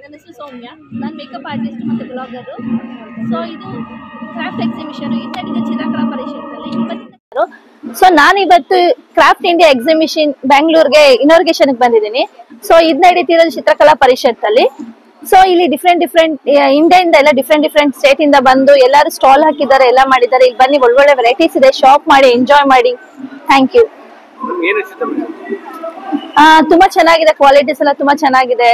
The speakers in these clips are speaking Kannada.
ನನ್ನ ಹೆಸರು ಸೌಮ್ಯ. ನಾನು ಮೇಕಪ್ ಆರ್ಟಿಸ್ಟ್ ಮತ್ತು ಬ್ಲಾಗರು. ಸೊ ಇದು ಕ್ರಾಫ್ಟ್ ಎಕ್ಸಿಬಿಷನ್ ಇಂಡಿಯಾ ಚಿತ್ರಕಲಾ ಪರಿಷತ್ತಲ್ಲಿ ಸೊ ನಾನಿವತ್ತು ಕ್ರಾಫ್ಟ್ ಇಂಡಿಯಾ ಎಕ್ಸಿಬಿಷನ್ ಬ್ಯಾಂಗ್ಳೂರ್ಗೆ ಇನಾಗ್ರೇಷನ್ ಬಂದಿದ್ದೀನಿ. ಸೊ ಇದು ನಡೀತಿರೋದು ಚಿತ್ರಕಲಾ ಪರಿಷತ್ತಲ್ಲಿ. ಸೊ ಇಲ್ಲಿ ಡಿಫ್ರೆಂಟ್ ಇಂಡಿಯಾದಿಂದ ಎಲ್ಲ ಡಿಫ್ರೆಂಟ್ ಸ್ಟೇಟ್ ಇಂದ ಬಂದು ಎಲ್ಲರೂ ಸ್ಟಾಲ್ ಹಾಕಿದ್ದಾರೆ, ಎಲ್ಲ ಮಾಡಿದ್ದಾರೆ. ಇಲ್ಲಿ ಬನ್ನಿ, ಒಳ್ಳೊಳ್ಳೆ ವೆರೈಟೀಸ್ ಇದೆ, ಶಾಪ್ ಮಾಡಿ ಎಂಜಾಯ್ ಮಾಡಿ. Thank you. ತುಂಬಾ ಚೆನ್ನಾಗಿದೆ, ಕ್ವಾಲಿಟೀಸ್ ಎಲ್ಲ ತುಂಬಾ ಚೆನ್ನಾಗಿದೆ.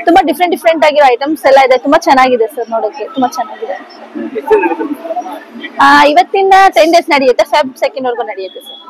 ತುಂಬಾ ಡಿಫ್ರೆಂಟ್ ಆಗಿರೋ ಐಟಮ್ಸ್ ಎಲ್ಲ ಇದೆ. ತುಂಬಾ ಚೆನ್ನಾಗಿದೆ ಸರ್, ನೋಡೋಕೆ ತುಂಬಾ ಚೆನ್ನಾಗಿದೆ. ಇವತ್ತಿಂದ 10 days ನಡೆಯುತ್ತೆ, Feb 2 ವರೆಗೂ ನಡೆಯುತ್ತೆ ಸರ್.